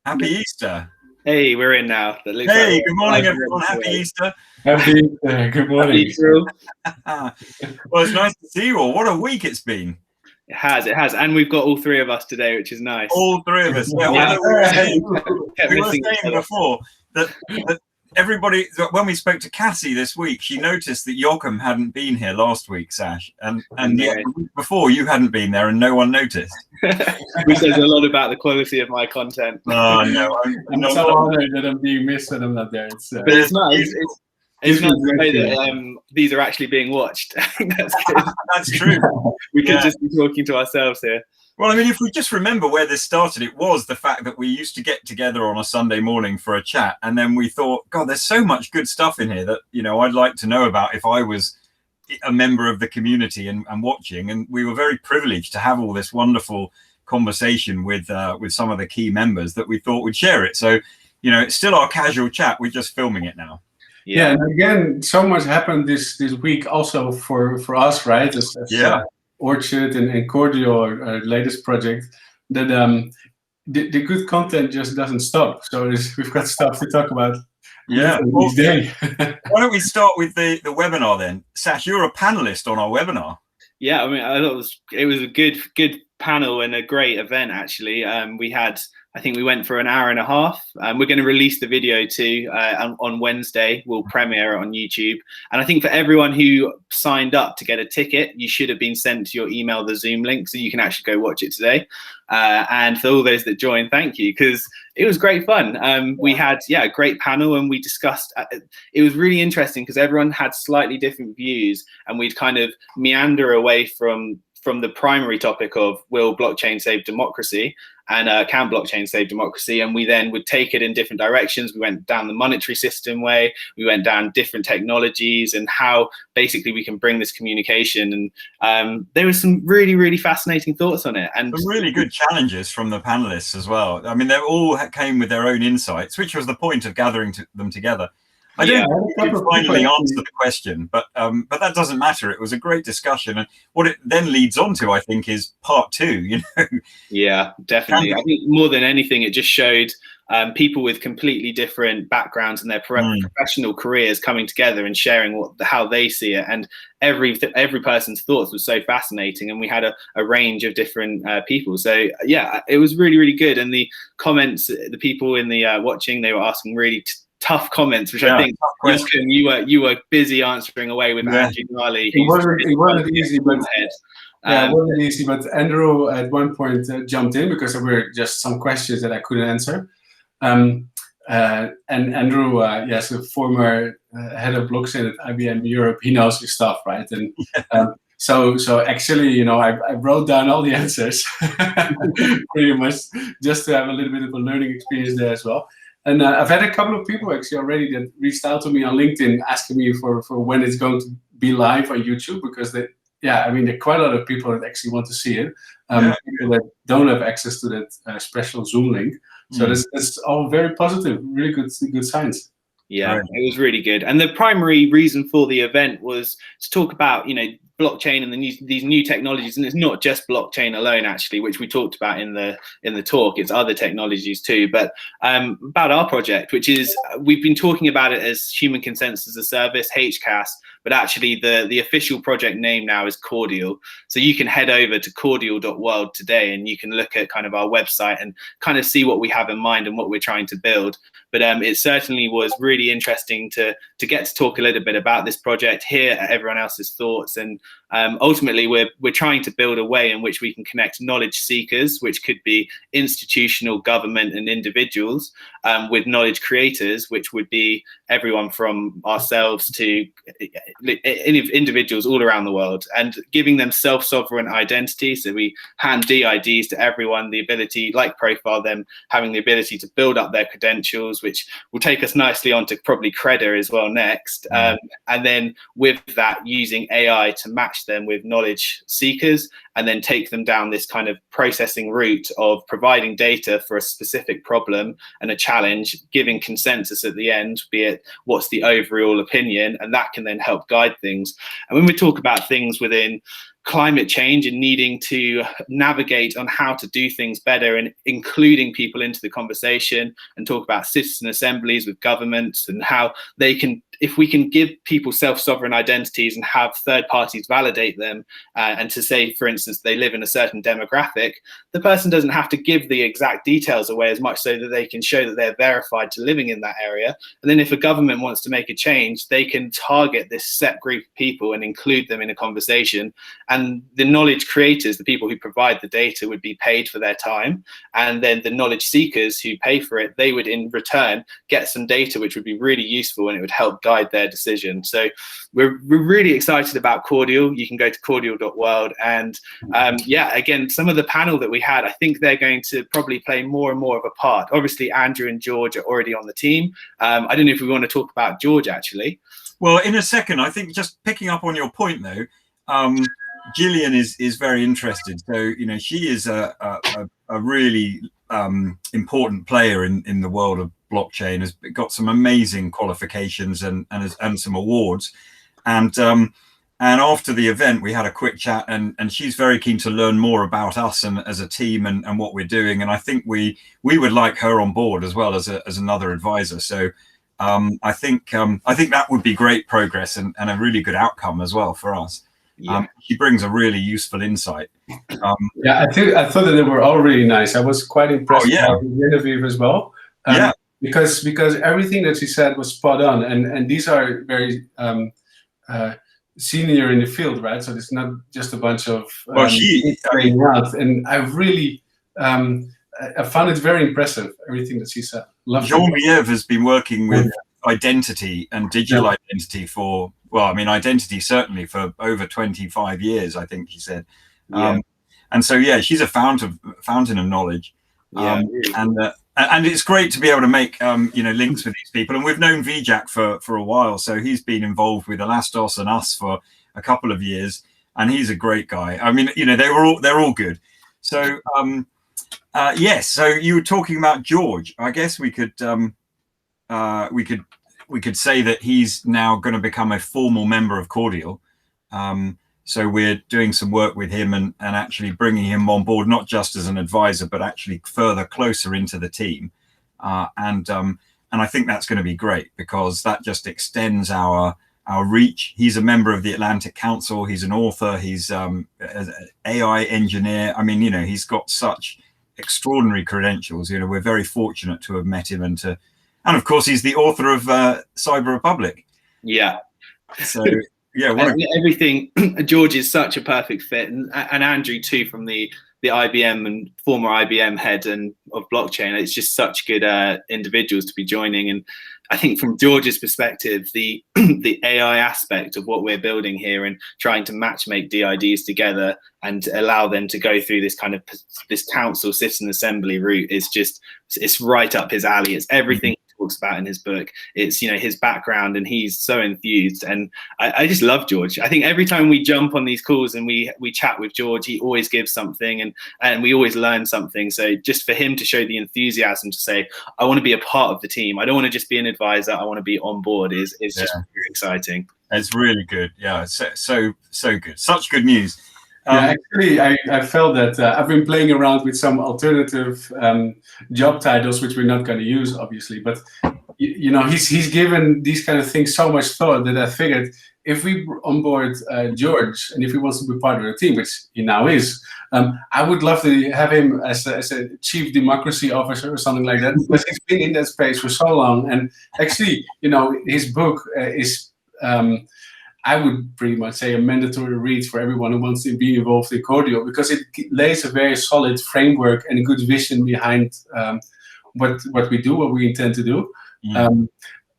Happy Easter. Hey, we're in now. That looks hey, good morning, everyone. Happy Easter. Happy Easter. Good morning. Well, it's nice to see you all. What a week it's been. It has. And we've got all three of us today, which is nice. All three of us. Yeah. We were saying before that everybody, when we spoke to Cassie this week, she noticed that Joachim hadn't been here last week, Sash. And yet the week before, you hadn't been there and no one noticed. Which says a lot about the quality of my content. Oh, no. I'm so honored that I'm being missed and I'm not there. But it's nice. It's nice to know that these are actually being watched. That's good. That's true. We could just be talking to ourselves here. Well, I mean, if we just remember where this started, it was the fact that we used to get together on a Sunday morning for a chat. And then we thought, God, there's so much good stuff in here that, I'd like to know about if I was a member of the community and watching. And we were very privileged to have all this wonderful conversation with some of the key members that we thought would share it. So, it's still our casual chat. We're just filming it now. Yeah, and again, so much happened this week also for us, right? As Orchard and Cordial, our latest project, that the good content just doesn't stop. So we've got stuff to talk about. Yeah. Each day. Why don't we start with the webinar then? Sash, you're a panelist on our webinar. Yeah, I mean, I thought it was a good panel and a great event actually. I think we went for an hour and a half. We're going to release the video too on Wednesday. We'll premiere it on YouTube. And I think for everyone who signed up to get a ticket, you should have been sent to your email the Zoom link so you can actually go watch it today. And for all those that joined, thank you, because it was great fun. We had a great panel and we discussed. It was really interesting because everyone had slightly different views, and we'd kind of meander away from the primary topic of will blockchain save democracy and can blockchain save democracy, and we then would take it in different directions. We went down the monetary system way, we went down different technologies and how basically we can bring this communication, and there was some really, really fascinating thoughts on it. And some really good challenges from the panelists as well. I mean, they all came with their own insights, which was the point of gathering them together. I don't think you finally answer the question, but that doesn't matter. It was a great discussion, and what it then leads on to, I think, is part two. Yeah, definitely. I think more than anything, it just showed people with completely different backgrounds and their professional careers coming together and sharing how they see it. And every person's thoughts was so fascinating, and we had a range of different people. So yeah, it was really, really good. And the comments, the people in the watching, they were asking really tough comments, which I think you were busy answering away with Andrew Gnarly. It wasn't easy, but it wasn't easy. But Andrew at one point jumped in because there were just some questions that I couldn't answer. And Andrew, yes, a former head of blockchain at IBM Europe, he knows his stuff, right? And so actually, I wrote down all the answers pretty much just to have a little bit of a learning experience there as well. And I've had a couple of people actually already that reached out to me on LinkedIn asking me for when it's going to be live on YouTube, because there are quite a lot of people that actually want to see it. People that don't have access to that special Zoom link. So that's all very positive, really good signs. Yeah, it was really good. And the primary reason for the event was to talk about, blockchain and these new technologies. And it's not just blockchain alone, actually, which we talked about in the talk. It's other technologies too. But about our project, which is, we've been talking about it as Human Consensus as a Service, HCAS, but actually the official project name now is Cordial. So you can head over to cordial.world today and you can look at kind of our website and kind of see what we have in mind and what we're trying to build. But it certainly was really interesting to get to talk a little bit about this project, hear everyone else's thoughts, and ultimately we're trying to build a way in which we can connect knowledge seekers, which could be institutional, government and individuals, with knowledge creators, which would be everyone from ourselves to individuals all around the world, and giving them self-sovereign identity. So we hand DIDs to everyone, the ability, like Profile, them having the ability to build up their credentials, which will take us nicely onto probably CreDA as well next. And then with that, using AI to match them with knowledge seekers, and then take them down this kind of processing route of providing data for a specific problem and a challenge, giving consensus at the end, be it what's the overall opinion, and that can then help guide things. And when we talk about things within climate change and needing to navigate on how to do things better, and including people into the conversation, and talk about citizen assemblies with governments and how they can, if we can give people self-sovereign identities and have third parties validate them, and to say, for instance, they live in a certain demographic, the person doesn't have to give the exact details away as much, so that they can show that they're verified to living in that area. And then if a government wants to make a change, they can target this set group of people and include them in a conversation. And the knowledge creators, the people who provide the data, would be paid for their time. And then the knowledge seekers who pay for it, they would in return get some data which would be really useful, and it would help guide their decision. So we're really excited about Cordial. You can go to cordial.world, and yeah, again, some of the panel that we had, I think they're going to probably play more and more of a part. Obviously, Andrew and George are already on the team. I don't know if we want to talk about George actually. Well, in a second. I think just picking up on your point though, Gillian is very interested. So, you know, she is a really important player in the world of blockchain, has got some amazing qualifications and some awards. And after the event, we had a quick chat, and she's very keen to learn more about us and as a team and what we're doing. And I think we would like her on board as well as another advisor. So I think that would be great progress and a really good outcome as well for us. Yeah. She brings a really useful insight. Yeah, I thought that they were all really nice. I was quite impressed with the interview as well. Yeah, because everything that she said was spot on, and these are very senior in the field, right? So it's not just a bunch of out. And I really I found it very impressive, everything that she said. Jean-Pierre has been working with identity and digital identity for, well, I mean, identity certainly for over 25 years, I think he said. And so, yeah, she's a fountain of knowledge. And it's great to be able to make, you know, links with these people. And we've known Vijak for a while. So he's been involved with Elastos and us for a couple of years. And he's a great guy. I mean, you know, they're all good. So, yes. So you were talking about George. I guess we could say that he's now going to become a formal member of Cordial. So we're doing some work with him and actually bringing him on board, not just as an advisor, but actually further closer into the team. And I think that's going to be great, because that just extends our reach. He's a member of the Atlantic Council. He's an author. He's an AI engineer. I mean, you know, he's got such extraordinary credentials. You know, we're very fortunate to have met him, and of course, he's the author of Cyber Republic. Yeah. So. Yeah, everything. George is such a perfect fit, and Andrew too, from the IBM and former IBM head of blockchain. It's just such good individuals to be joining. And I think from George's perspective, the AI aspect of what we're building here and trying to matchmake DIDs together and allow them to go through this kind of this council citizen assembly route is just, it's right up his alley. It's everything talks about in his book. It's, you know, his background, and he's so enthused, and I just love George. I think every time we jump on these calls and we chat with George, he always gives something, and we always learn something. So just for him to show the enthusiasm to say, I want to be a part of the team, I don't want to just be an advisor, I want to be on board, is just really exciting. It's really good. Yeah, so good. Such good news. Yeah, actually, I felt that I've been playing around with some alternative job titles, which we're not going to use, obviously. But you know, he's given these kind of things so much thought that I figured if we onboard George, and if he wants to be part of the team, which he now is, I would love to have him as a chief democracy officer or something like that, because he's been in that space for so long. And actually, you know, his book is. I would pretty much say a mandatory read for everyone who wants to be involved in Cordial, because it lays a very solid framework and a good vision behind what we do, what we intend to do.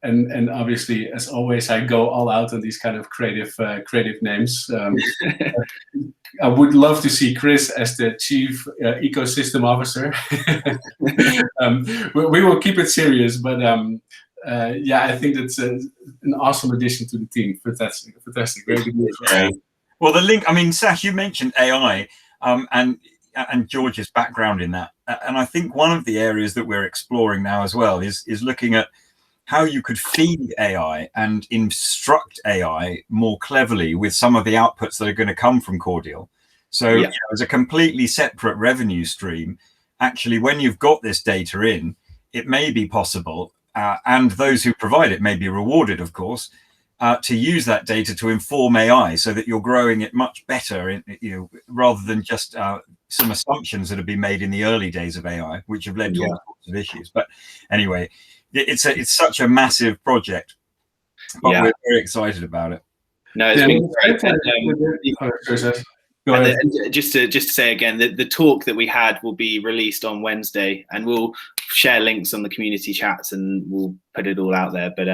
And obviously, as always, I go all out on these kind of creative names. I would love to see Chris as the chief ecosystem officer. We will keep it serious, but yeah, I think that's an awesome addition to the team. Fantastic. Very good news. Well, the link, I mean, Sash, you mentioned AI and George's background in that. And I think one of the areas that we're exploring now as well is looking at how you could feed AI and instruct AI more cleverly with some of the outputs that are going to come from Cordial. So you know, as a completely separate revenue stream, actually, when you've got this data in, it may be possible, and those who provide it may be rewarded, of course, to use that data to inform AI so that you're growing it much better, rather than just some assumptions that have been made in the early days of AI, which have led to all sorts of issues. But anyway, it's such a massive project, but we're very excited about it. No, it's been great. And just to say again, the talk that we had will be released on Wednesday, and we'll share links on the community chats and we'll put it all out there. But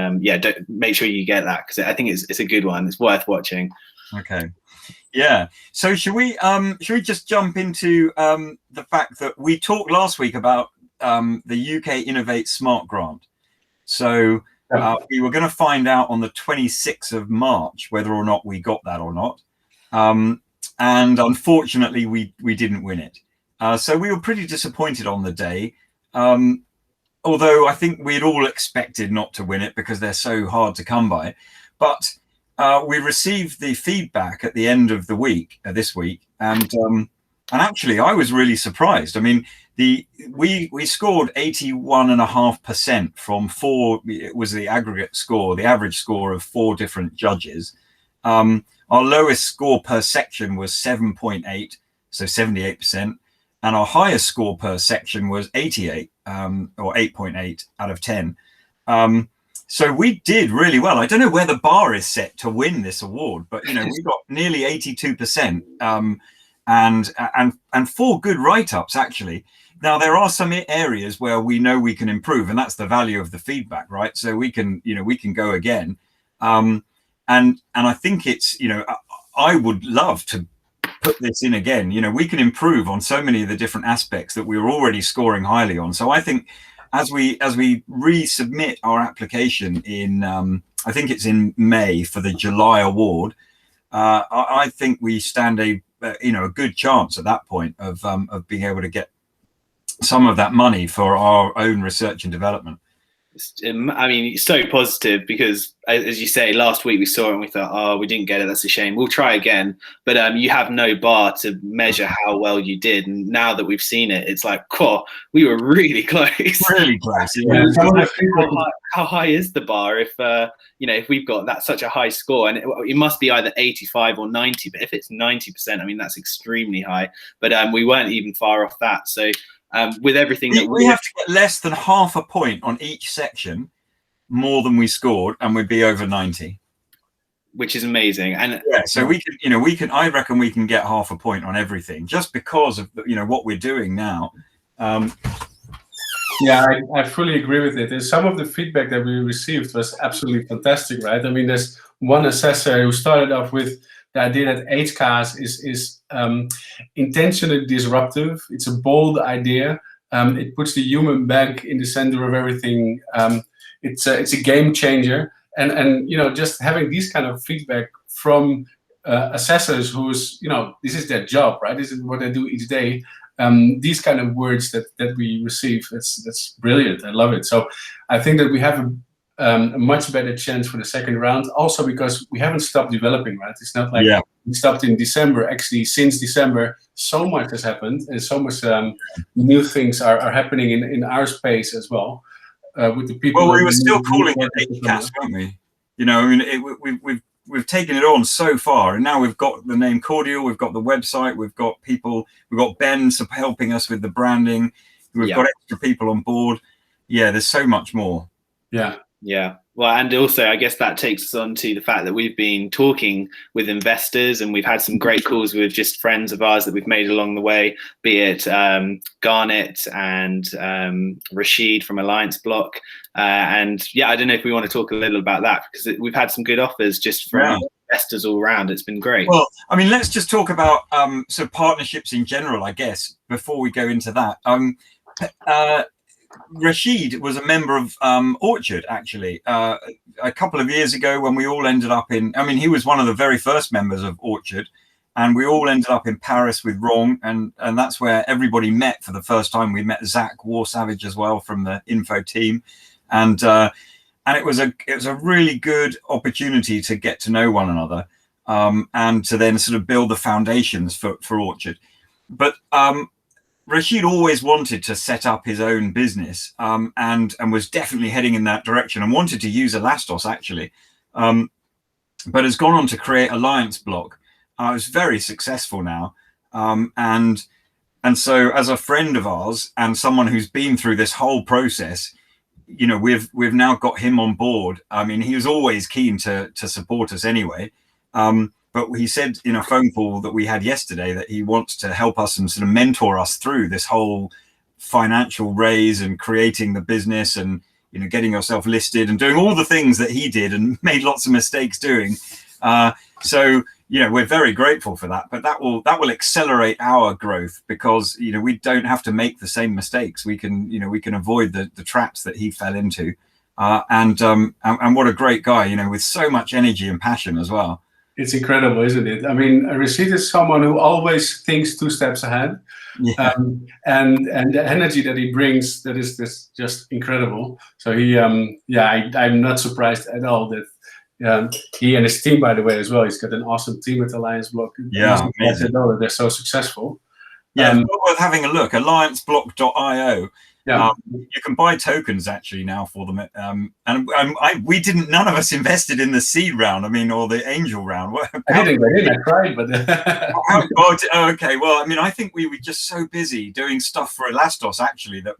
make sure you get that, because I think it's a good one. It's worth watching. Okay. Yeah. So should we just jump into the fact that we talked last week about the UK Innovate Smartgrant. So we were going to find out on the 26th of March whether or not we got that or not. And unfortunately, we didn't win it. So we were pretty disappointed on the day. Although I think we'd all expected not to win it because they're so hard to come by. But we received the feedback at the end of the week, this week, and actually I was really surprised. I mean, we scored 81.5% from 4. It was the aggregate score, the average score of 4 different judges. Our lowest score per section was 7.8, so 78%, and our highest score per section was 88, or 8.8 out of 10. So we did really well. I don't know where the bar is set to win this award, but we got nearly 82%, and 4 good write-ups actually. Now there are some areas where we know we can improve, and that's the value of the feedback, right? So we can go again. And I think it's, I would love to put this in again. We can improve on so many of the different aspects that we were already scoring highly on. So I think as we resubmit our application in, I think it's in May for the July award, I think we stand a good chance at that point of being able to get some of that money for our own research and development. I mean, it's so positive because, as you say, last week we saw it and we thought, oh, we didn't get it. That's a shame. We'll try again. But you have no bar to measure how well you did. And now that we've seen it, it's like, oh, we were really close. Really close. Yeah. How high is the bar if we've got such a high score? And it must be either 85 or 90. But if it's 90%, I mean, that's extremely high. But we weren't even far off that. So with everything that we have to get less than half a point on each section more than we scored, and we'd be over 90, which is amazing. And so we can I reckon we can get half a point on everything just because of what we're doing now. Yeah, I fully agree with it. And some of the feedback that we received was absolutely fantastic, right? I mean, there's one assessor who started off with the idea that HCAS is intentionally disruptive. It's a bold idea. It puts the human back in the center of everything. It's a game changer. And just having these kind of feedback from assessors who's, this is their job, right? This is what they do each day. These kind of words that we receive, that's brilliant. I love it. So I think that we have a much better chance for the second round, also because we haven't stopped developing, right? It's not like we stopped in December. Actually, since December, so much has happened, and so much new things are happening in our space as well. With the people. Well, we were still calling it HCAS, weren't we? I mean, we've taken it on so far, and now we've got the name Cordial, we've got the website, we've got people, we've got Ben helping us with the branding, we've got extra people on board. Yeah, there's so much more. Yeah. Well, and also, I guess that takes us on to the fact that we've been talking with investors, and we've had some great calls with just friends of ours that we've made along the way, be it Garnet and Rashid from Alliance Block. And I don't know if we want to talk a little about that, because we've had some good offers just from investors all around. It's been great. Well, I mean, let's just talk about sort of partnerships in general, I guess, before we go into that. Rashid was a member of Orchard, actually, a couple of years ago when we all ended up he was one of the very first members of Orchard, and we all ended up in Paris with Wrong, and that's where everybody met for the first time. We met Zach War Savage as well from the info team, and and it was a really good opportunity to get to know one another, and to then sort of build the foundations for Orchard. But Rashid always wanted to set up his own business, and was definitely heading in that direction, and wanted to use Elastos actually, but has gone on to create Alliance Block. It's very successful now, and so as a friend of ours and someone who's been through this whole process, you know, we've now got him on board. I mean, he was always keen to support us anyway. But he said in a phone call that we had yesterday that he wants to help us and sort of mentor us through this whole financial raise and creating the business and, you know, getting yourself listed and doing all the things that he did and made lots of mistakes doing. So, you know, we're very grateful for that, but that will accelerate our growth because, you know, we don't have to make the same mistakes. We can avoid the traps that he fell into. And what a great guy, you know, with so much energy and passion as well. It's incredible, isn't it? I mean, Rashid is someone who always thinks 2 steps ahead. Yeah. And the energy that he brings, that is just incredible. So he, I'm not surprised at all that he and his team, by the way, as well. He's got an awesome team at Alliance Block. Yeah, amazing. They're so successul. Yeah, it's worth having a look. AllianceBlock.io. Yeah. You can buy tokens actually now for them, and none of us invested in the seed round. I mean, or the angel round. I didn't. I tried, but okay. Well, I mean, I think we were just so busy doing stuff for Elastos actually that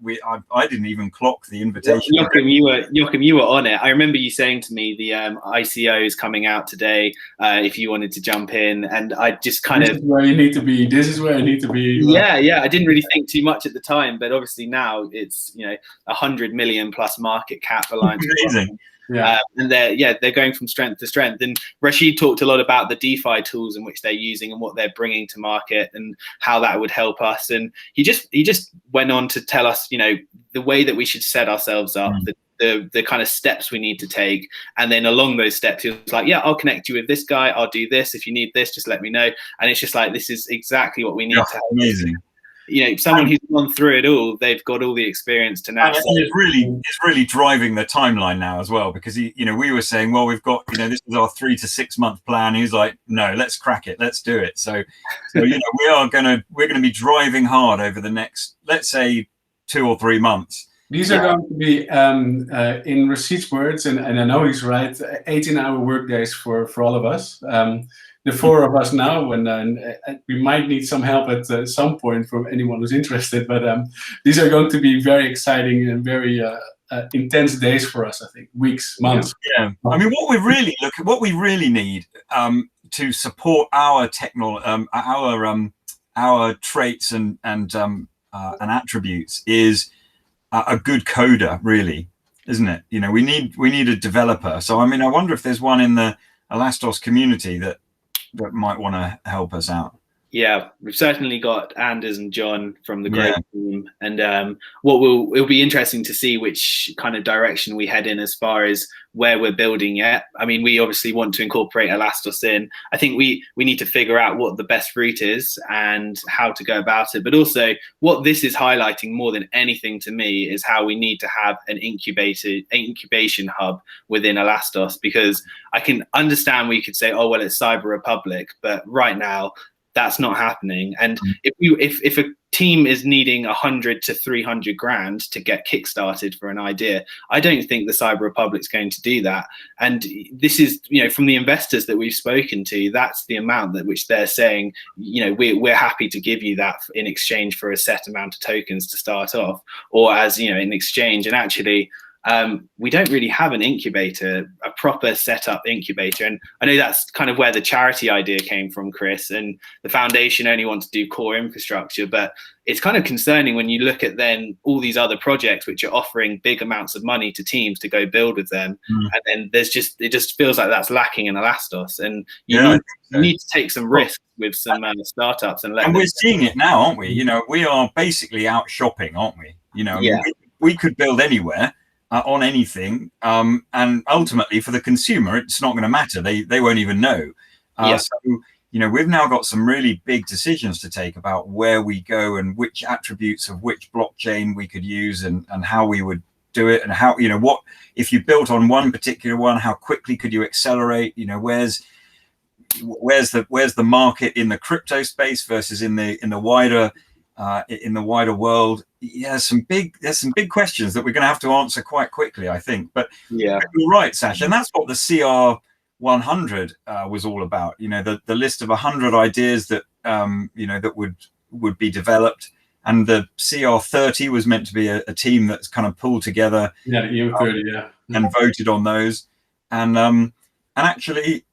I didn't even clock the invitation. Joachim, you were on it. I remember you saying to me the ICO is coming out today. If you wanted to jump in, and I just kind of, this is where you need to be. This is where I need to be. Yeah. I didn't really think too much at the time, but obviously now it's, you know, 100 million plus market cap Alliance. Amazing. Yeah. And they're going from strength to strength. And Rashid talked a lot about the DeFi tools in which they're using and what they're bringing to market and how that would help us. And he just went on to tell us, you know, the way that we should set ourselves up, the kind of steps we need to take. And then along those steps, he was like, yeah, I'll connect you with this guy. I'll do this. If you need this, just let me know. And it's just like, this is exactly what we need to have. Amazing. You know, someone who's gone through it all, they've got all the experience to now. And it's really driving the timeline now as well, because we were saying, well, we've got, you know, this is our 3 to 6 month plan. He's like, no, let's crack it, let's do it. So you know, we're gonna be driving hard over the next, let's say, 2 or 3 months. These are going to be, in Rashid's words, and I know he's right, 18-hour work days for all of us. The 4 of us now, and we might need some help at some point from anyone who's interested. But these are going to be very exciting and very intense days for us. I think weeks, months. Yeah. I mean, what we really need to support our our traits and attributes is a good coder, really, isn't it? You know, we need a developer. So I mean, I wonder if there's one in the Elastos community that might want to help us out. Yeah, we've certainly got Anders and John from the great team, and it'll be interesting to see which kind of direction we head in as far as where we're building yet. I mean, we obviously want to incorporate Elastos in. I think we need to figure out what the best route is and how to go about it. But also, what this is highlighting more than anything to me is how we need to have an incubation hub within Elastos, because I can understand we could say, oh well, it's Cyber Republic, but right now that's not happening. And if a team is needing 100 to 300 grand to get kickstarted for an idea, I don't think the Cyber Republic's going to do that. And this is, you know, from the investors that we've spoken to, that's the amount that which they're saying, you know, we're happy to give you that in exchange for a set amount of tokens to start off, or as, you know, in exchange. And actually, we don't really have an incubator, a proper setup incubator. And I know that's kind of where the charity idea came from, Chris, and the foundation only want to do core infrastructure. But it's kind of concerning when you look at then all these other projects which are offering big amounts of money to teams to go build with them. And then it just feels like that's lacking in Elastos. And you need to take some risks with some startups. And we're seeing it now, aren't we? You know, we are basically out shopping, aren't we? You know, we could build anywhere. On anything, and ultimately for the consumer, it's not going to matter. They won't even know. So, you know, we've now got some really big decisions to take about where we go and which attributes of which blockchain we could use and how we would do it, and how, what if you built on one particular one, how quickly could you accelerate? Where's the market in the crypto space versus in the wider world? Yeah, there's some big questions that we're going to have to answer quite quickly, I think. But yeah, you're right, Sash, and that's what the CR 100 was all about. The list of 100 ideas that that would be developed, and the CR 30 was meant to be a team that's kind of pulled together. Yeah, EU30, and voted on those, and actually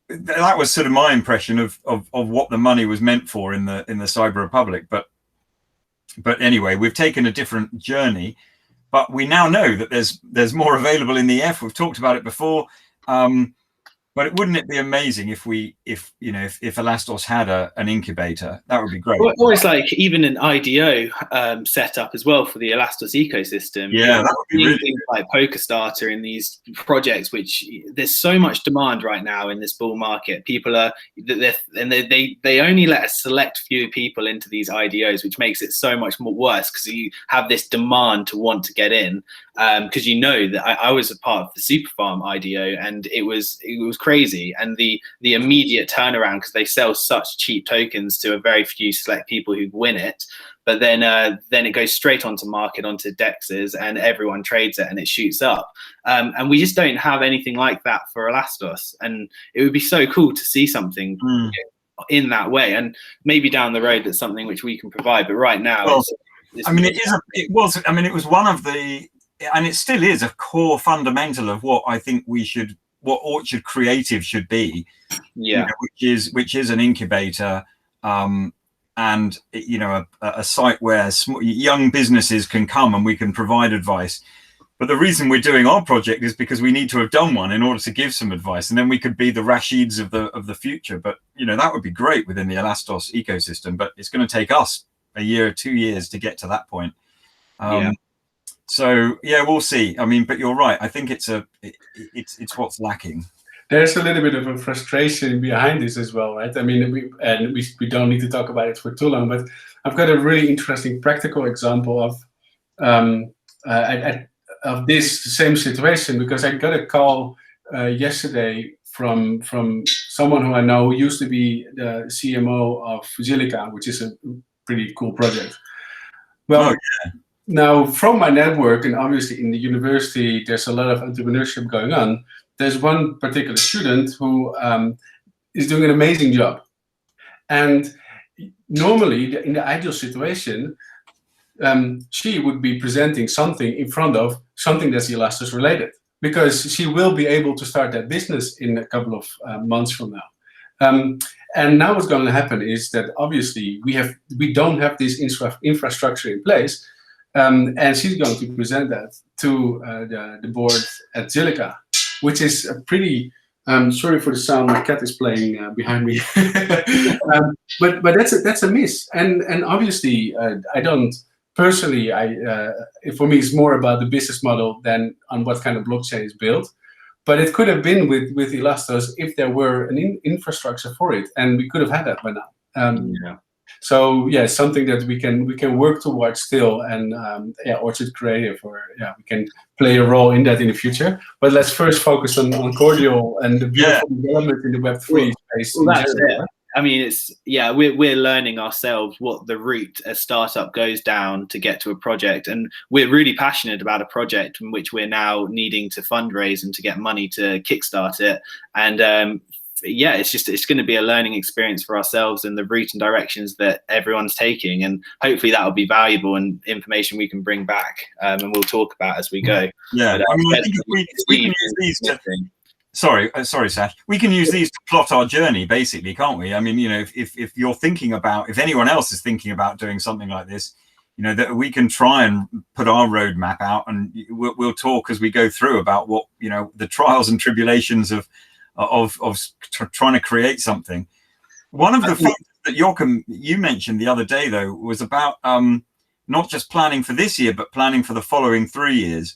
that was sort of my impression of what the money was meant for in the Cyber Republic. But anyway, we've taken a different journey, but we now know that there's more available in the F. We've talked about it before. But wouldn't it be amazing if Elastos had an incubator? That would be great. Or it's like even an IDO set up as well for the Elastos ecosystem. Yeah, that would be really things like PokerStarter in these projects, which there's so much demand right now in this bull market. People are they only let a select few people into these IDOs, which makes it so much more worse because you have this demand to want to get in. Because that I was a part of the Superfarm IDO, and it was crazy, and the immediate turnaround, because they sell such cheap tokens to a very few select people who win it, but then it goes straight onto market, onto dexes, and everyone trades it and it shoots up. And we just don't have anything like that for Elastos, and it would be so cool to see something in that way, and maybe down the road that's something which we can provide. But right now, it was one of the, and it still is a core fundamental of what I think what Orchard Creative should be, which is an incubator, and a site where young businesses can come and we can provide advice. But the reason we're doing our project is because we need to have done one in order to give some advice, and then we could be the Rashids of the future. But that would be great within the Elastos ecosystem. But it's going to take us a year or 2 years to get to that point. So we'll see. I mean, but you're right. I think it's what's lacking. There's a little bit of a frustration behind this as well, right? I mean, we don't need to talk about it for too long, but I've got a really interesting practical example of this same situation, because I got a call yesterday from someone who I know who used to be the CMO of Zilliqa, which is a pretty cool project. Well. Now, from my network, and obviously in the university, there's a lot of entrepreneurship going on. There's one particular student who is doing an amazing job. And normally, in the ideal situation, she would be presenting something in front of something that's Elastos related, because she will be able to start that business in a couple of months from now. And now what's going to happen is that obviously we don't have this infrastructure in place. And she's going to present that to the board at Zilliqa, which is a pretty, sorry for the sound, my cat is playing behind me. But that's a miss. And obviously, I don't personally, for me, it's more about the business model than on what kind of blockchain is built. But it could have been with Elastos if there were an infrastructure for it, and we could have had that by now. So something that we can work towards still, and Orchard Creative, we can play a role in that in the future. But let's first focus on Cordial and the beautiful development in the Web3 space. Well, that's it. I mean, we're learning ourselves what the route a startup goes down to get to a project, and we're really passionate about a project in which we're now needing to fundraise and to get money to kickstart it. And it's going to be a learning experience for ourselves and the route and directions that everyone's taking, and hopefully that will be valuable and information we can bring back, and we'll talk about as we go. Yeah, but, I think we can use these to, sorry, Sash. We can use these to plot our journey, basically, can't we? I mean, if you're thinking about, if anyone else is thinking about doing something like this, that we can try and put our roadmap out, and we'll talk as we go through about what the trials and tribulations of trying to create something. One of the things that Joachim, you mentioned the other day, though, was about not just planning for this year, but planning for the following 3 years.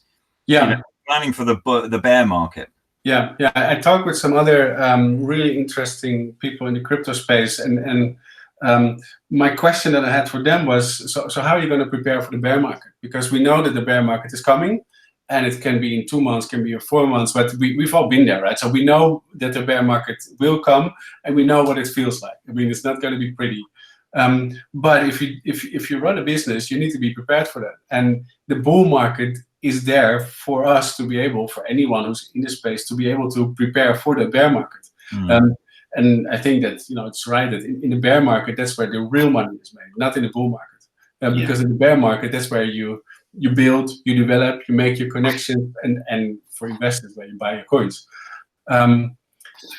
Planning for the bear market. I talked with some other really interesting people in the crypto space, and my question that I had for them was, so how are you going to prepare for the bear market? Because we know that the bear market is coming, and it can be in 2 months, can be in 4 months, but we've all been there, right? So we know that the bear market will come, and we know what it feels like. I mean, it's not going to be pretty. But if you run a business, you need to be prepared for that. And the bull market is there for us to be able, for anyone who's in the space, to be able to prepare for the bear market. And I think that it's right that in the bear market, that's where the real money is made, not in the bull market. Because in the bear market, that's where you build, you develop, you make your connections, and for investors, where you buy your coins.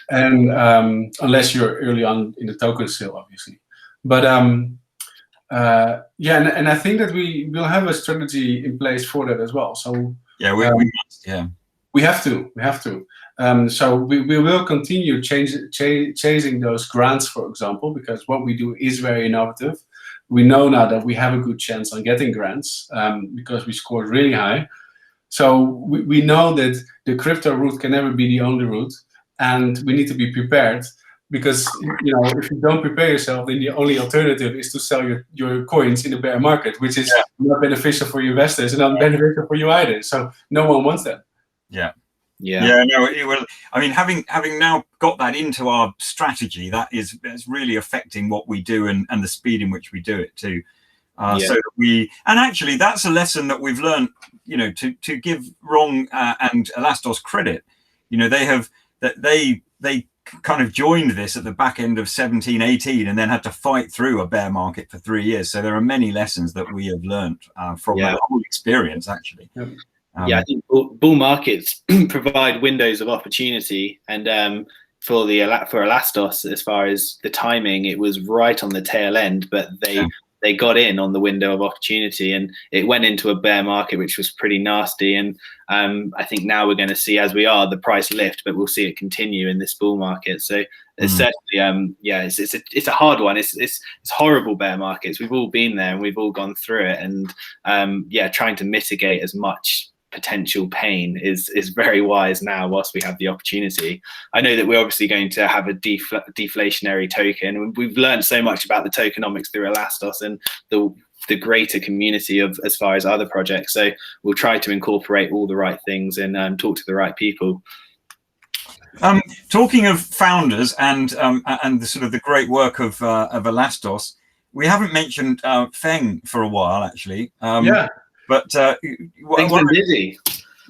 Unless you're early on in the token sale, obviously. But and I think that we will have a strategy in place for that as well. So we have to. So we will continue chasing those grants, for example, because what we do is very innovative. We know now that we have a good chance on getting grants because we scored really high. So we know that the crypto route can never be the only route, and we need to be prepared, because if you don't prepare yourself, then the only alternative is to sell your coins in the bear market, which is not beneficial for your investors and not beneficial for you either. So no one wants that. No, it will. I mean, having now got that into our strategy, that's really affecting what we do and the speed in which we do it too. So that and actually that's a lesson that we've learned, to give Wrong and Elastos credit. They kind of joined this at the back end of 17, 18, and then had to fight through a bear market for 3 years. So there are many lessons that we have learned from the whole experience, actually. I think bull markets provide windows of opportunity, and for Elastos, as far as the timing, it was right on the tail end, but they got in on the window of opportunity, and it went into a bear market, which was pretty nasty. And I think now we're going to see, as we are, the price lift, but we'll see it continue in this bull market. So it's certainly, it's a hard one. It's horrible bear markets. We've all been there and we've all gone through it, and trying to mitigate as much potential pain is very wise now whilst we have the opportunity. I know that we're obviously going to have a deflationary token. We've learned so much about the tokenomics through Elastos and the greater community of as far as other projects. So we'll try to incorporate all the right things and talk to the right people. Talking of founders and the sort of the great work of Elastos, we haven't mentioned Feng for a while, actually. But things been busy.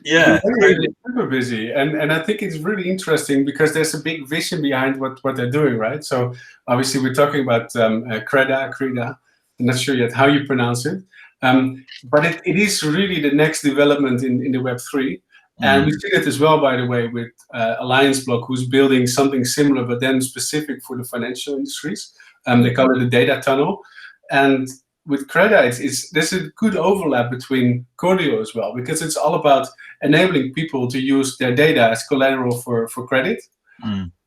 Super busy, and I think it's really interesting because there's a big vision behind what they're doing, right? So obviously we're talking about CreDA. I'm not sure yet how you pronounce it, but it is really the next development in the Web3. And we see it as well, by the way, with Alliance Block, who's building something similar, but then specific for the financial industries. They call it the data tunnel. And with CreDA, there's a good overlap between Cordial as well, because it's all about enabling people to use their data as collateral for credit,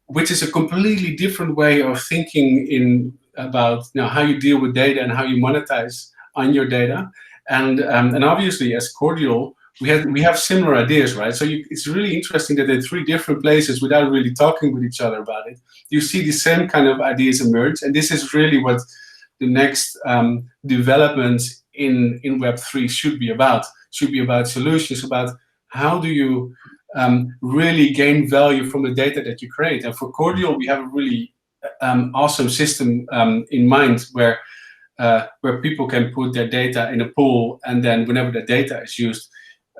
which is a completely different way of thinking about how you deal with data and how you monetize on your data. And obviously, as Cordial, we have similar ideas, right? So it's really interesting that in 3 different places, without really talking with each other about it, you see the same kind of ideas emerge. And this is really what the next developments in Web3 should be about solutions, about how do you really gain value from the data that you create. And for Cordial, we have a really awesome system in mind where people can put their data in a pool, and then whenever the data is used,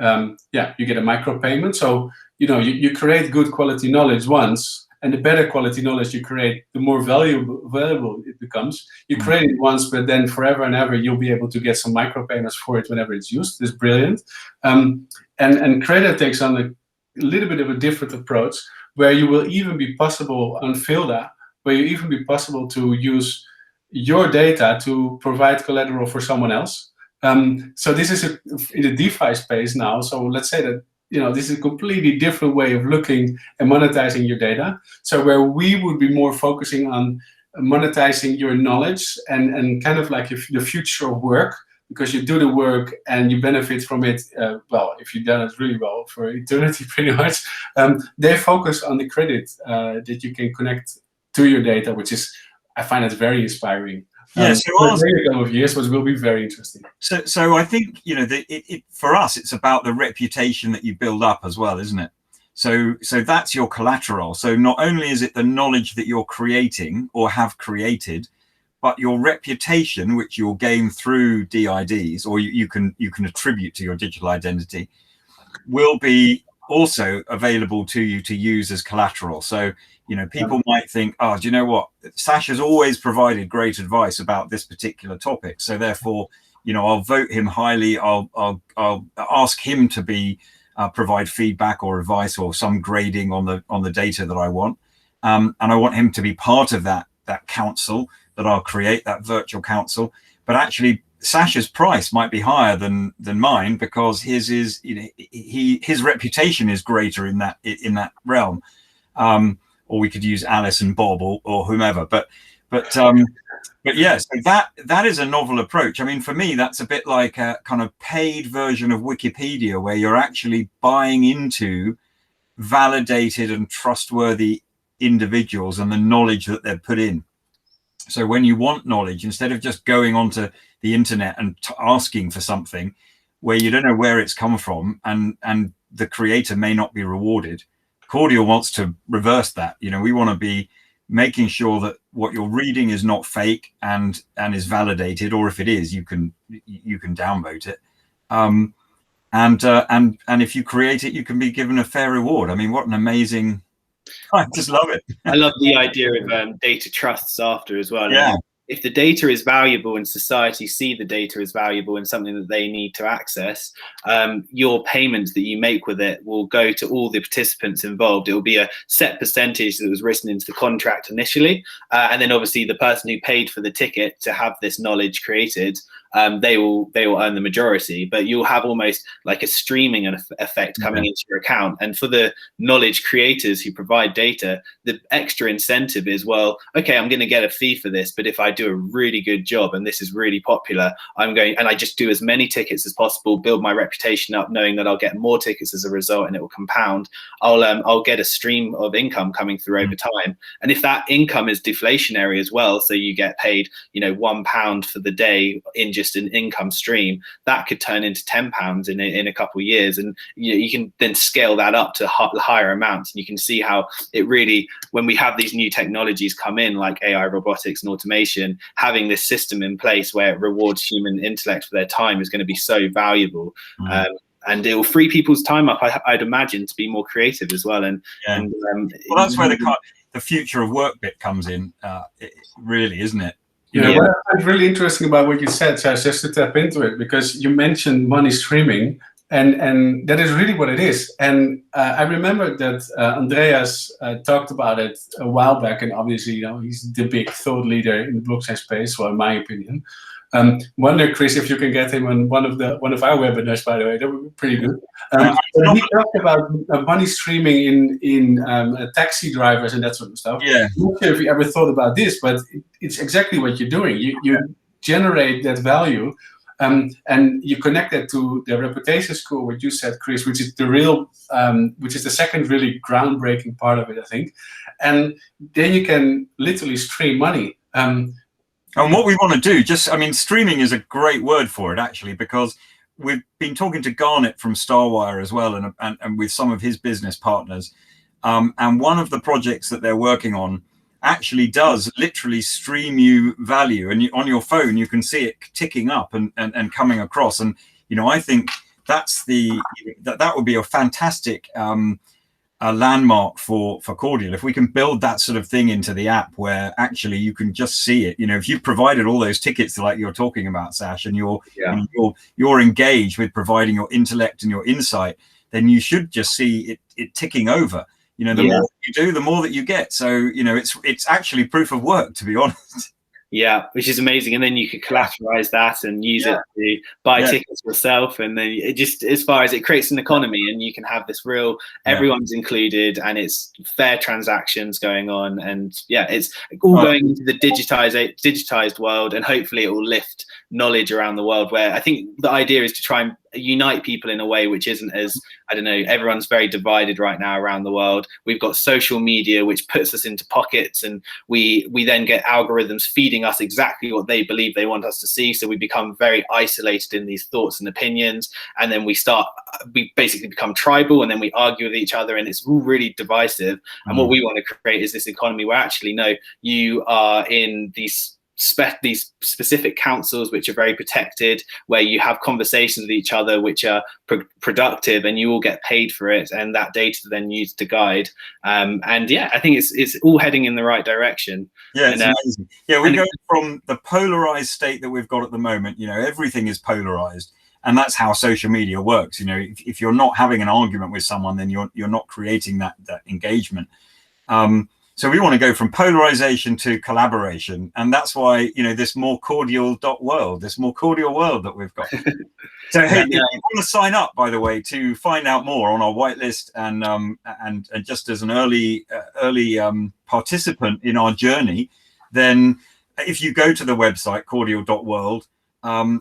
you get a micropayment. So you create good quality knowledge once, and the better quality knowledge you create, the more valuable it becomes. You create it once, but then forever and ever, you'll be able to get some micropayments for it whenever it's used. It's brilliant. And CreDA takes on a little bit of a different approach, where you will even be possible on Filda, where you even be possible to use your data to provide collateral for someone else. So this is in the DeFi space now. So let's say that this is a completely different way of looking and monetizing your data. So where we would be more focusing on monetizing your knowledge and kind of like the future of work, because you do the work and you benefit from it. If you've done it really well for eternity, pretty much. They focus on the credit that you can connect to your data, which is, I find it very inspiring. Yeah, so ours, a couple of years, but it will be very interesting. So I think, you know, for us, it's about the reputation that you build up as well, isn't it? So that's your collateral. So not only is it the knowledge that you're creating or have created, but your reputation, which you'll gain through DIDs, or you can attribute to your digital identity, will be also available to you to use as collateral. So, you know, people might think, oh, do you know what? Sasha's always provided great advice about this particular topic. So therefore, you know, I'll vote him highly. I'll ask him to be provide feedback or advice or some grading on the data that I want. And I want him to be part of that council that I'll create, that virtual council. But actually, Sasha's price might be higher than mine, because his is, you know, his reputation is greater in that realm. Or we could use Alice and Bob or whomever. But yeah, so that is a novel approach. I mean, for me, that's a bit like a kind of paid version of Wikipedia, where you're actually buying into validated and trustworthy individuals and the knowledge that they've put in. So when you want knowledge, instead of just going onto the internet and asking for something where you don't know where it's come from and the creator may not be rewarded, Cordial wants to reverse that. You know, we want to be making sure that what you're reading is not fake and is validated, or if it is, you can downvote it. And if you create it, you can be given a fair reward. I mean, what an amazing, I just love it. I love the idea of data trusts after as well. Yeah. If the data is valuable and society see the data as valuable and something that they need to access, your payments that you make with it will go to all the participants involved. It will be a set percentage that was written into the contract initially. And then obviously the person who paid for the ticket to have this knowledge created, they will earn the majority, but you'll have almost like a streaming effect coming into your account. And for the knowledge creators who provide data, the extra incentive is, well, okay, I'm going to get a fee for this, but if I do a really good job and this is really popular, I just do as many tickets as possible, build my reputation up, knowing that I'll get more tickets as a result and it will compound. I'll get a stream of income coming through over time. And if that income is deflationary as well, so you get paid, you know, £1 for the day in just an income stream, that could turn into £10 in a couple of years, and you can then scale that up to higher amounts. And you can see how it really, when we have these new technologies come in like AI, robotics and automation, having this system in place where it rewards human intellect for their time is going to be so valuable. And it will free people's time up, I'd imagine, to be more creative as well. And well, that's where the future of work bit comes in, really, isn't it? Yeah, what I find really interesting about what you said, Sash, just to tap into it, because you mentioned money streaming, and that is really what it is. And I remember that Andreas talked about it a while back, and obviously, you know, he's the big thought leader in the blockchain space, well, in my opinion. Wonder, Chris, if you can get him on one of our webinars, by the way, that would be pretty good. He talked about money streaming in taxi drivers and that sort of stuff. Yeah. I'm not sure if you ever thought about this, but it's exactly what you're doing. You generate that value, and you connect that to the reputation score, what you said, Chris, which is which is the second really groundbreaking part of it, I think. And then you can literally stream money. And what we want to do, streaming is a great word for it, actually, because we've been talking to Garnet from Starwire as well, and with some of his business partners. And one of the projects that they're working on actually does literally stream you value. And on your phone, you can see it ticking up and coming across. And, you know, I think that would be a fantastic a landmark for Cordial, if we can build that sort of thing into the app where actually you can just see it. You know, if you've provided all those tickets like you're talking about, Sash, and you're engaged with providing your intellect and your insight, then you should just see it ticking over. You know, the more you do, the more that you get. So, you know, it's actually proof of work, to be honest. Yeah, which is amazing. And then you could collateralize that and use it to buy tickets yourself. And then it just, as far as it creates an economy, and you can have this real, everyone's included, and it's fair transactions going on. And it's all going into the digitized world. And hopefully it will lift knowledge around the world, where I think the idea is to try and unite people in a way which isn't as, I don't know, everyone's very divided right now around the world. We've got social media which puts us into pockets, and we then get algorithms feeding us exactly what they believe they want us to see, so we become very isolated in these thoughts and opinions, and then we basically become tribal, and then we argue with each other, and it's all really divisive. And what we want to create is this economy where actually, no, you are in these specific councils which are very protected, where you have conversations with each other which are productive, and you all get paid for it, and that data then used to guide. And yeah, I think it's all heading in the right direction. Yeah, it's amazing. Yeah, we're going from the polarized state that we've got at the moment. You know, everything is polarized, and that's how social media works. You know, if you're not having an argument with someone, then you're not creating that engagement. So we want to go from polarization to collaboration, and that's why, you know, this more cordial world that we've got. So hey, if you want to sign up, by the way, to find out more on our whitelist, and just as an early participant in our journey, then if you go to the website cordial.world,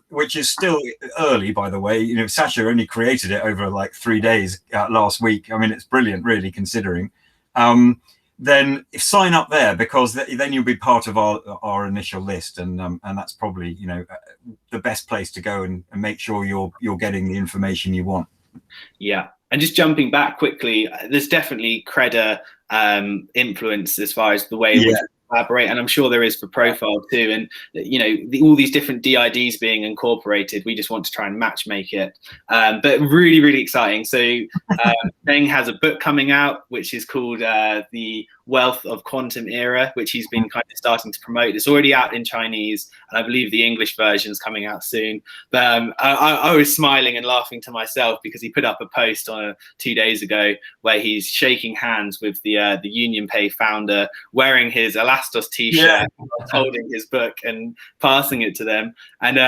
which is still early, by the way, you know, Sasha only created it over like 3 days last week. I mean, it's brilliant, really, considering. Then sign up there, because then you'll be part of our initial list, and that's probably, you know, the best place to go and make sure you're getting the information you want. Yeah, and just jumping back quickly, there's definitely CreDA influence as far as the way in which we collaborate, and I'm sure there is for Profile too. And you know, all these different DIDs being incorporated, we just want to try and match make it. But really exciting. So Feng has a book coming out which is called The Wealth of Quantum Era, which he's been kind of starting to promote. It's already out in Chinese, and I believe the English version is coming out soon. But I was smiling and laughing to myself because he put up a post on 2 days ago where he's shaking hands with the UnionPay founder, wearing his Elastos t-shirt, holding his book and passing it to them. And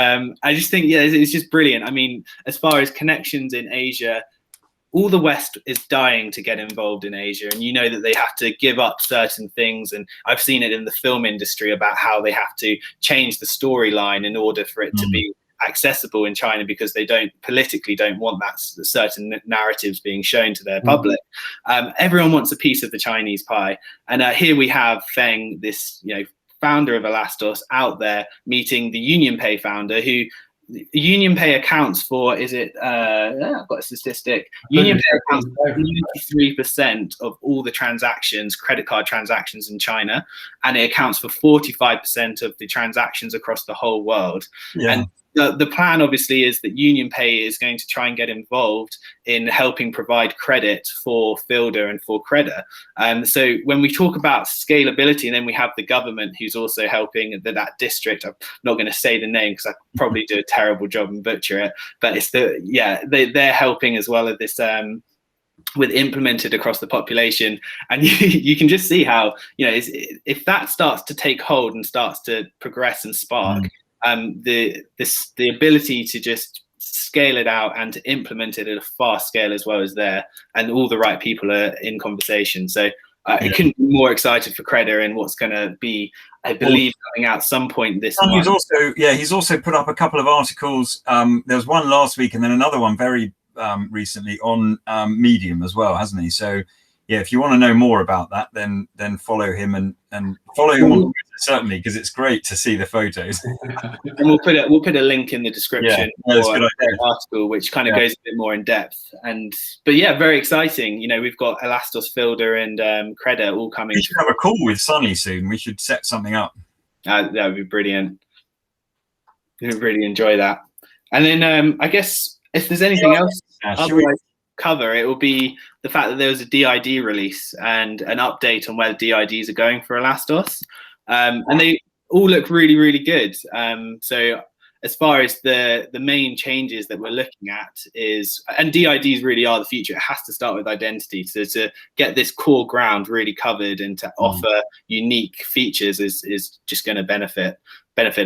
I just think, it's just brilliant. I mean, as far as connections in Asia, all the West is dying to get involved in Asia, and you know that they have to give up certain things. And I've seen it in the film industry about how they have to change the storyline in order for it to be accessible in China, because they politically don't want that certain narratives being shown to their public. Everyone wants a piece of the Chinese pie, and here we have Feng, this, you know, founder of Elastos, out there meeting the UnionPay founder, who UnionPay accounts for, is it I've got a statistic, UnionPay accounts for 93% of all the transactions, credit card transactions in China, and it accounts for 45% of the transactions across the whole world. And the plan obviously is that UnionPay is going to try and get involved in helping provide credit for Filder and for CreDA. So when we talk about scalability, and then we have the government who's also helping that district. I'm not going to say the name because I probably do a terrible job and butcher it, but it's they're helping as well at this with implemented across the population. And you can just see how, you know, if that starts to take hold and starts to progress and spark, the ability to just scale it out and to implement it at a fast scale as well as there, and all the right people are in conversation. So I couldn't be more excited for CreDA and what's going to be, I believe, coming out some point this month. He's also put up a couple of articles. There was one last week and then another one very recently on Medium as well, hasn't he? So yeah, if you want to know more about that, then follow him and follow him on Twitter, certainly, because it's great to see the photos. And we'll put a link in the description for an article which kind of goes a bit more in depth. But yeah, very exciting. You know, we've got Elastos, Filder, and CreDA all coming. We should have a call with Sonny soon. We should set something up. That would be brilliant. We'd really enjoy that. And then I guess if there's anything else cover, it will be the fact that there was a DID release and an update on where the DIDs are going for Elastos, and they all look really good. So as far as the main changes that we're looking at is, and DIDs really are the future, it has to start with identity. So to get this core ground really covered and to offer unique features is just going to benefit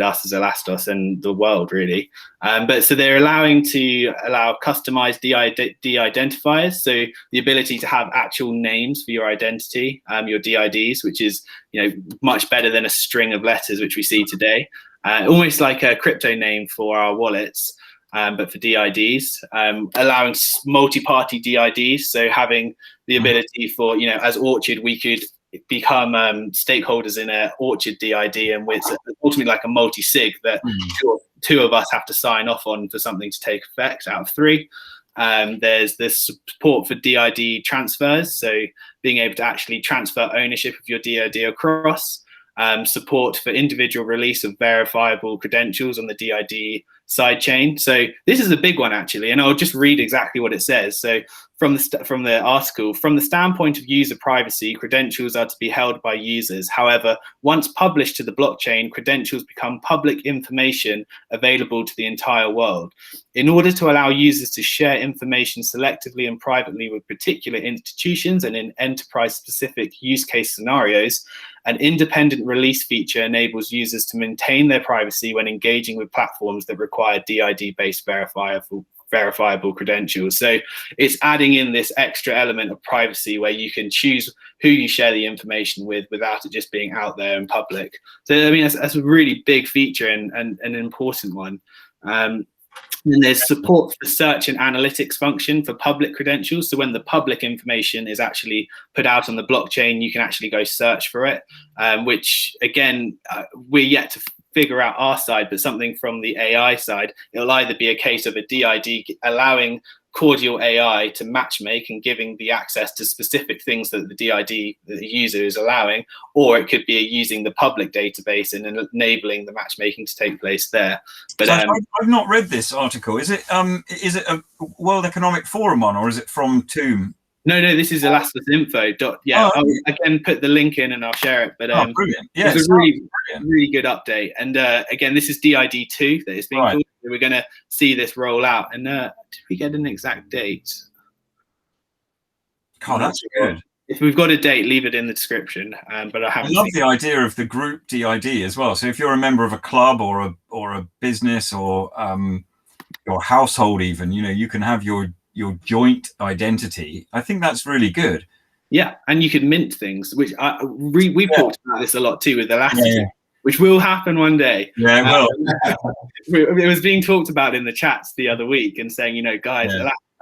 us as Elastos and the world, really. But so they're allowing customized de-identifiers, so the ability to have actual names for your identity, your DIDs, which is, you know, much better than a string of letters which we see today, almost like a crypto name for our wallets. but for DIDs, allowing multi-party DIDs. So having the ability for, as Orchard, we could become stakeholders in a Orchard DID, and it's ultimately like a multi-sig that two of us have to sign off on for something to take effect out of 3. There's this support for DID transfers, so being able to actually transfer ownership of your DID across. Support for individual release of verifiable credentials on the DID sidechain. So this is a big one, actually, and I'll just read exactly what it says. So from the article, from the standpoint of user privacy, credentials are to be held by users. However, once published to the blockchain, credentials become public information available to the entire world. In order to allow users to share information selectively and privately with particular institutions and in enterprise-specific use case scenarios, an independent release feature enables users to maintain their privacy when engaging with platforms that require DID-based verifiable credentials. So it's adding in this extra element of privacy where you can choose who you share the information with without it just being out there in public. So I mean, that's a really big feature and an important one. And there's support for search and analytics function for public credentials. So when the public information is actually put out on the blockchain, you can actually go search for it, which again, we're yet to figure out our side, but something from the AI side, it'll either be a case of a DID allowing Cordial AI to matchmake and giving the access to specific things that the DID that the user is allowing, or it could be using the public database and enabling the matchmaking to take place there. But so I've not read this article. Is it a World Economic Forum one, or is it from Tomb? No, this is Elastos info. Yeah, I'll again put the link in and I'll share it. But brilliant. Yeah, it's a really good update. And again, this is DID2 that is being called. So we're going to see this roll out. And did we get an exact date? God, that's good. If we've got a date, leave it in the description. But I haven't. I love the idea of the group DID as well. So if you're a member of a club or a business or your household, even, you can have your joint identity. I think that's really good. Yeah, and you can mint things, which we've talked about this a lot too with Elastos, which will happen one day. Yeah, it will. It was being talked about in the chats the other week and saying, guys,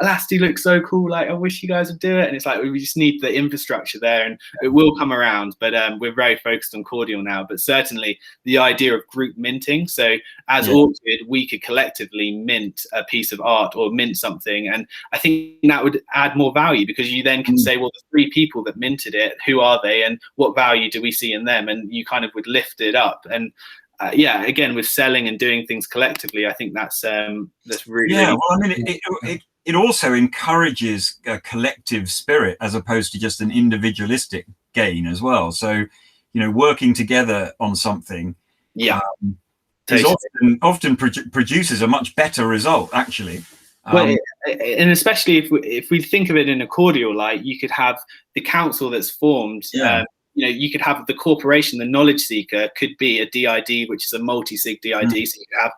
Elastos looks so cool. Like, I wish you guys would do it. And it's like, we just need the infrastructure there, and it will come around. But we're very focused on Cordial now. But certainly the idea of group minting. So as Orchard, we could collectively mint a piece of art or mint something. And I think that would add more value, because you then can say, well, the 3 people that minted it, who are they and what value do we see in them? And you kind of would lift it up. And again, with selling and doing things collectively, I think that's really well, I mean, it also encourages a collective spirit as opposed to just an individualistic gain as well. So, working together on something often produces a much better result, actually. Well, and especially if we think of it in a Cordial light, you could have the council that's formed. You could have the corporation, the knowledge seeker could be a DID, which is a multi-sig DID. So you could have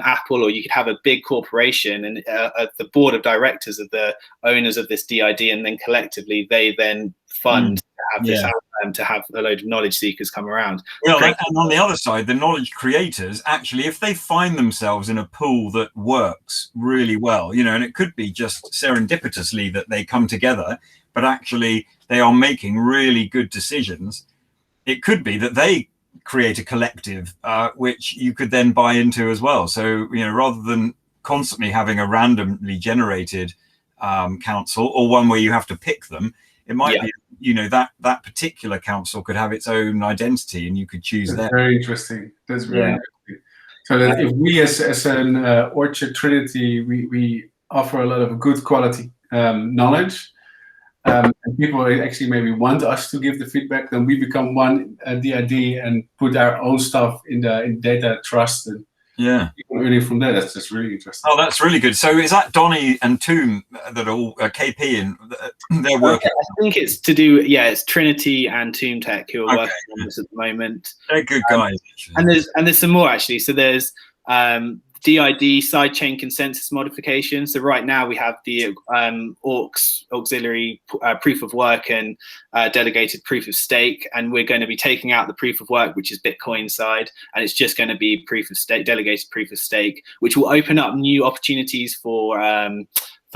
Apple, or you could have a big corporation and the board of directors of the owners of this DID, and then collectively they then fund to have this out, to have a load of knowledge seekers come around. Well, and on the other side, the knowledge creators, actually, if they find themselves in a pool that works really well, and it could be just serendipitously that they come together, but actually they are making really good decisions. It could be that they create a collective, which you could then buy into as well. So, rather than constantly having a randomly generated council, or one where you have to pick them, it might be, that particular council could have its own identity, and you could choose that. Very interesting. That's very interesting. So that if we, as an Orchard Trinity, we offer a lot of good quality knowledge, and people actually maybe want us to give the feedback, then we become one DID and put our own stuff in data trust, and really from there. That's just really interesting. Oh, that's really good. So is that Donny and Tomb that are all KP and they're working? I think it's to do, it's Trinity and Tomb Tech who are working on this at the moment. They're good guys. And there's some more, actually. So there's DID sidechain consensus modification. So right now we have the auxiliary proof of work and delegated proof of stake, and we're going to be taking out the proof of work, which is Bitcoin side, and it's just going to be proof of stake, delegated proof of stake, which will open up new opportunities for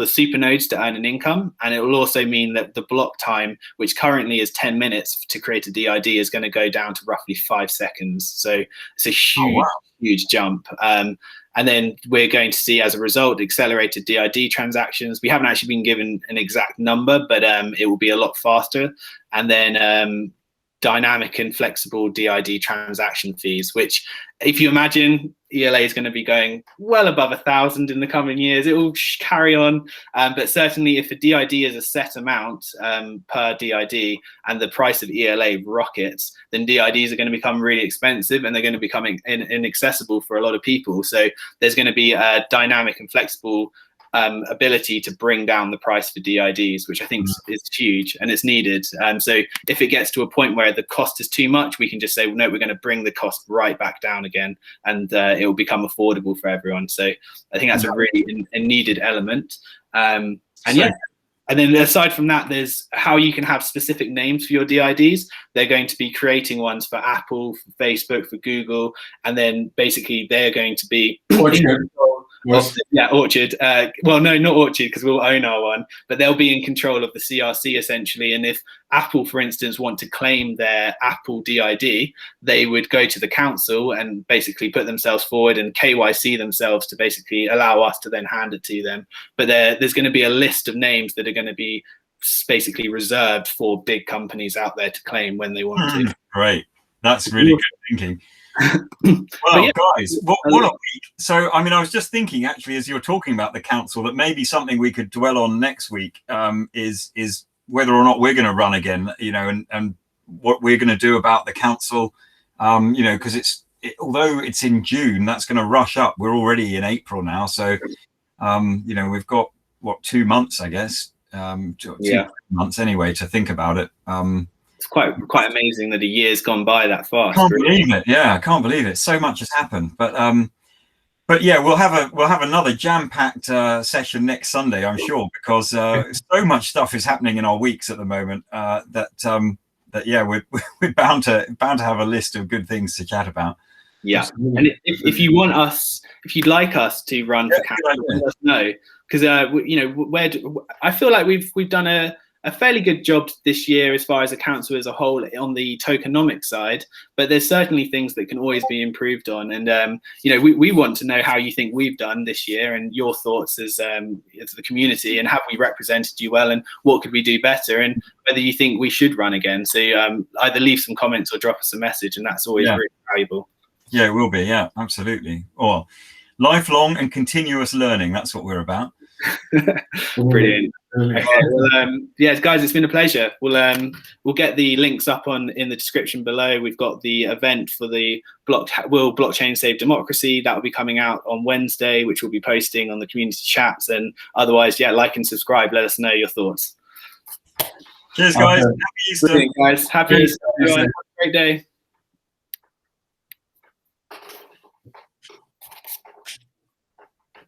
supernodes to earn an income. And it will also mean that the block time, which currently is 10 minutes to create a DID, is going to go down to roughly 5 seconds. So it's a huge, huge jump. And then we're going to see, as a result, accelerated DID transactions. We haven't actually been given an exact number, but it will be a lot faster. And then dynamic and flexible DID transaction fees, which, if you imagine, ELA is going to be going well above 1,000 in the coming years. It will carry on, but certainly if a DID is a set amount per DID and the price of ELA rockets, then DIDs are going to become really expensive and they're going to become inaccessible for a lot of people. So there's going to be a dynamic and flexible ability to bring down the price for DIDs, which I think is huge and it's needed. So if it gets to a point where the cost is too much, we can just say, well, no, we're going to bring the cost right back down again, and it will become affordable for everyone. So I think that's a really needed element. And then aside from that, there's how you can have specific names for your DIDs. They're going to be creating ones for Apple, for Facebook, for Google, and then basically they're going to be Orchard. Well, no, not Orchard, because we'll own our one, but they'll be in control of the CRC essentially. And if Apple, for instance, want to claim their Apple DID, they would go to the council and basically put themselves forward and KYC themselves to basically allow us to then hand it to them. But there's going to be a list of names that are going to be basically reserved for big companies out there to claim when they want to. Great. That's really good thinking. Well, guys, what a week. So, I mean, I was just thinking, actually, as you're talking about the council, that maybe something we could dwell on next week is whether or not we're going to run again, you know, and what we're going to do about the council, you know, because although it's in June, that's going to rush up. We're already in April now. So, you know, we've got, 2 months, I guess, 2 months anyway, to think about it. It's quite amazing that a year's gone by that fast. Can't believe it. Yeah, I can't believe it. So much has happened. But yeah, we'll have another jam-packed session next Sunday, I'm sure, because so much stuff is happening in our weeks at the moment that yeah, we're bound to have a list of good things to chat about. Yeah, and if you'd like us to run for council, let us know, because you know, I feel like we've done a fairly good job this year as far as the council as a whole on the tokenomic side, but there's certainly things that can always be improved on. And you know, we want to know how you think we've done this year and your thoughts as the community, and have we represented you well, and what could we do better, and whether you think we should run again. So either leave some comments or drop us a message, and that's always really valuable. Yeah, it will be. Yeah, absolutely. Or lifelong and continuous learning. That's what we're about. Brilliant. Okay, well, yeah, guys, it's been a pleasure. We'll get the links up in the description below. We've got the event for the Will Blockchain Save Democracy that will be coming out on Wednesday, which we'll be posting on the community chats. And otherwise, yeah, like and subscribe. Let us know your thoughts. Cheers, guys. Happy Easter. Brilliant, guys. Happy Easter. Everyone. Have a great day.